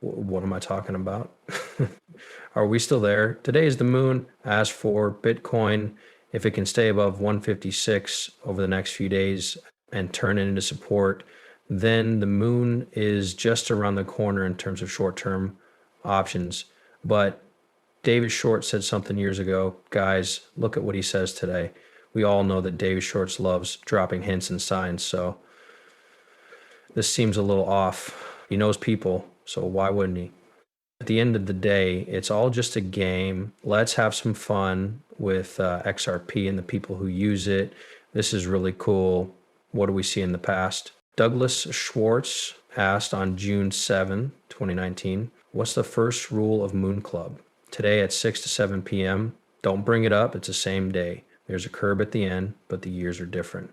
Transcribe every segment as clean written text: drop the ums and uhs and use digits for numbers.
What am I talking about? Are we still there? Today is the moon. As for Bitcoin, if it can stay above 156 over the next few days and turn it into support, then the moon is just around the corner in terms of short-term options. But David Short said something years ago. Guys, look at what he says today. We all know that David Short loves dropping hints and signs, so this seems a little off. He knows people, so why wouldn't he? At the end of the day, it's all just a game. Let's have some fun with XRP and the people who use it. This is really cool. What do we see in the past? Douglas Schwartz asked on June 7, 2019, what's the first rule of Moon Club? Today at 6 to 7 p.m. Don't bring it up. It's the same day. There's a curb at the end, but the years are different.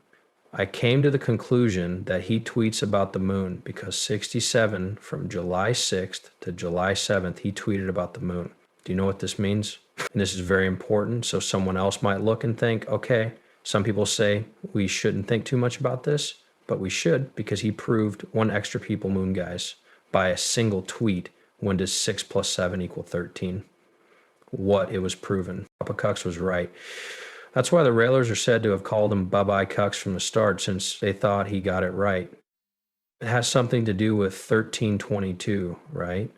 I came to the conclusion that he tweets about the moon because 67 from July 6th to July 7th, he tweeted about the moon. Do you know what this means? And this is very important. So someone else might look and think, okay, some people say we shouldn't think too much about this, but we should because he proved one extra people moon guys by a single tweet. When does 6 plus 7 equal 13? What it was proven. Papa Cucks was right. That's why the Railers are said to have called him Bye-Bye Cucks from the start, since they thought he got it right. It has something to do with 1322, right?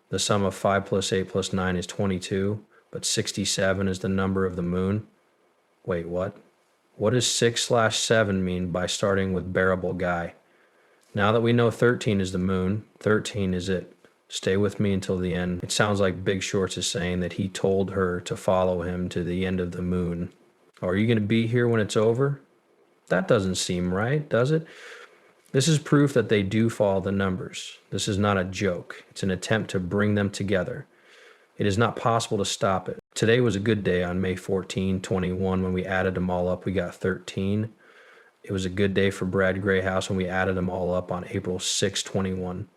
The sum of 5 plus 8 plus 9 is 22, but 67 is the number of the moon. Wait, what? What does 6/7 mean by starting with bearable guy? Now that we know 13 is the moon, 13 is it. Stay with me until the end. It sounds like Big Shorts is saying that he told her to follow him to the end of the moon. Are you going to be here when it's over? That doesn't seem right, does it? This is proof that they do follow the numbers. This is not a joke. It's an attempt to bring them together. It is not possible to stop it. Today was a good day on May 14, 21. When we added them all up, we got 13. It was a good day for Brad Grayhouse when we added them all up on April 6, 21.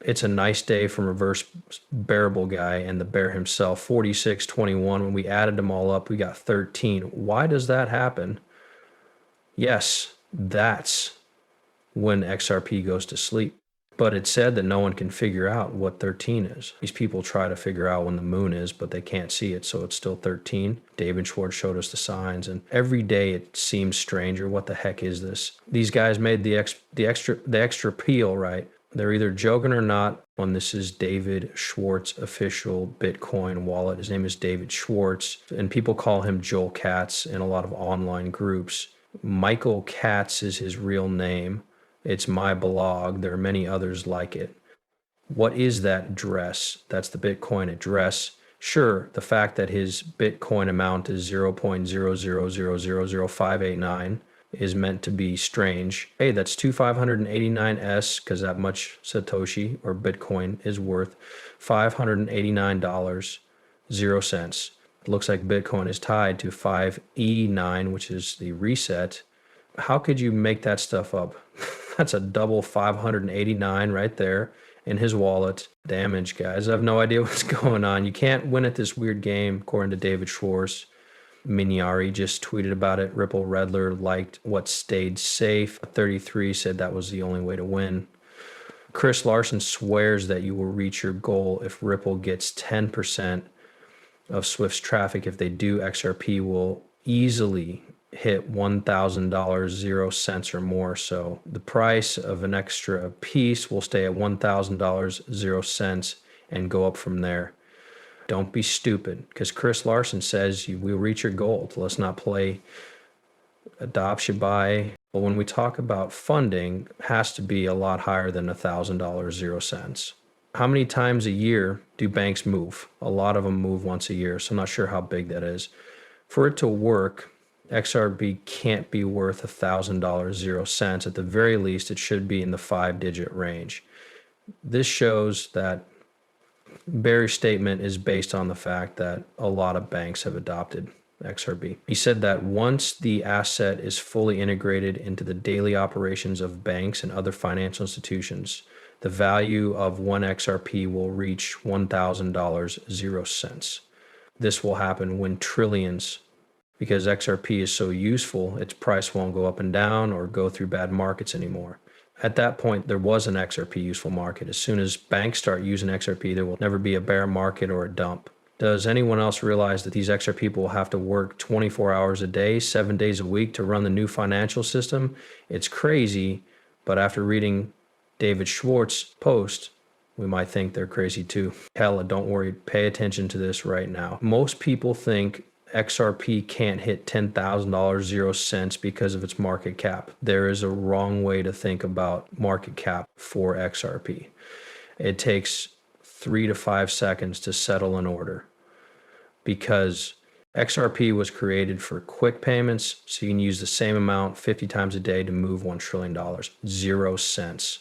It's a nice day from Reverse Bearable Guy and the bear himself, 4621. When we added them all up, we got 13. Why does that happen? Yes, that's when XRP goes to sleep. But it's said that no one can figure out what 13 is. These people try to figure out when the moon is, but they can't see it, so it's still 13. David Schwartz showed us the signs, and every day it seems stranger. What the heck is this? These guys made the extra peel, right? They're either joking or not. And this is David Schwartz official Bitcoin wallet. His name is David Schwartz, and people call him Joel Katz in a lot of online groups. Michael Katz is his real name. It's my blog. There are many others like it. What is that address? That's the Bitcoin address. Sure, the fact that his Bitcoin amount is 0.0000589 is meant to be strange. Hey, that's 2,589S, because that much Satoshi or Bitcoin is worth $589.00. It looks like Bitcoin is tied to 5E9, which is the reset. How could you make that stuff up? That's a double 589 right there in his wallet. Damage, guys. I have no idea what's going on. You can't win at this weird game, according to David Schwartz. Minyari just tweeted about it. Ripple Redler liked what stayed safe. 33 said that was the only way to win. Chris Larsson swears that you will reach your goal if Ripple gets 10% of Swift's traffic. If they do, XRP will easily hit $1,000.00 or more. So the price of an extra piece will stay at $1,000.00 and go up from there. Don't be stupid, because Chris Larsson says you will reach your goal. Let's not play adoption buy. But when we talk about funding, it has to be a lot higher than $1,000.00. How many times a year do banks move? A lot of them move once a year, so I'm not sure how big that is. For it to work, XRP can't be worth $1,000.00. At the very least, it should be in the 5-digit range. This shows that Barry's statement is based on the fact that a lot of banks have adopted XRP. He said that once the asset is fully integrated into the daily operations of banks and other financial institutions, the value of one XRP will reach $1,000.00. This will happen when trillions, because XRP is so useful, its price won't go up and down or go through bad markets anymore. At that point, there was an XRP useful market. As soon as banks start using XRP, there will never be a bear market or a dump. Does anyone else realize that these XRP people will have to work 24 hours a day, 7 days a week to run the new financial system? It's crazy, but after reading David Schwartz's post, we might think they're crazy too. Hella, don't worry, pay attention to this right now. Most people think XRP can't hit $10,000 0 cents because of its market cap. There is a wrong way to think about market cap for XRP. It takes 3 to 5 seconds to settle an order because XRP was created for quick payments, so you can use the same amount 50 times a day to move $1 trillion, 0 cents.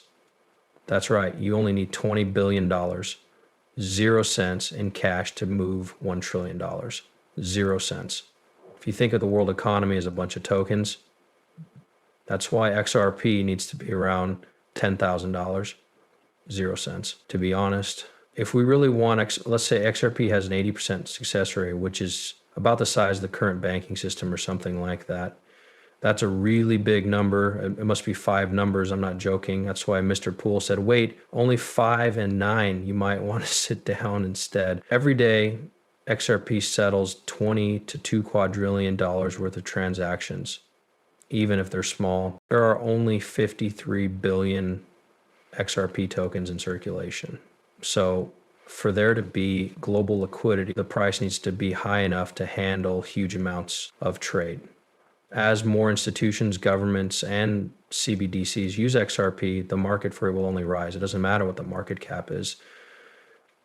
That's right, you only need $20 billion, 0 cents in cash to move $1 trillion. 0 cents. If you think of the world economy as a bunch of tokens, that's why XRP needs to be around $10,000, 0 cents. To be honest, if we really want, let's say XRP has an 80% success rate, which is about the size of the current banking system or something like that. That's a really big number. It must be 5 numbers. I'm not joking. That's why Mr. Poole said, wait, only 5 and 9. You might want to sit down instead. Every day, XRP settles 20 to $2 quadrillion worth of transactions, even if they're small. There are only 53 billion XRP tokens in circulation. So for there to be global liquidity, the price needs to be high enough to handle huge amounts of trade. As more institutions, governments, and CBDCs use XRP, the market for it will only rise. It doesn't matter what the market cap is.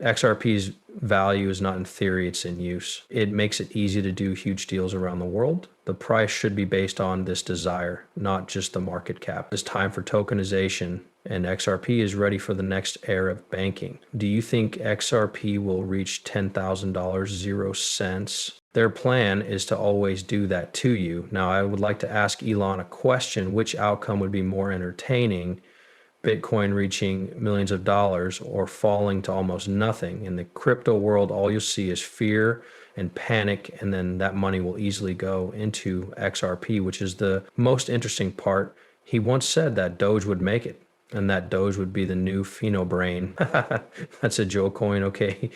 XRP's value is not in theory, it's in use. It makes it easy to do huge deals around the world. The price should be based on this desire, not just the market cap. It's time for tokenization, and XRP is ready for the next era of banking. Do you think XRP will reach $10,000 0 cents? Their plan is to always do that to you. Now, I would like to ask Elon a question. Which outcome would be more entertaining? Bitcoin reaching millions of dollars or falling to almost nothing? In the crypto world, all you'll see is fear and panic, and then that money will easily go into XRP, which is the most interesting part. He once said that Doge would make it, and that Doge would be the new Pheno brain. That's a joke coin, okay?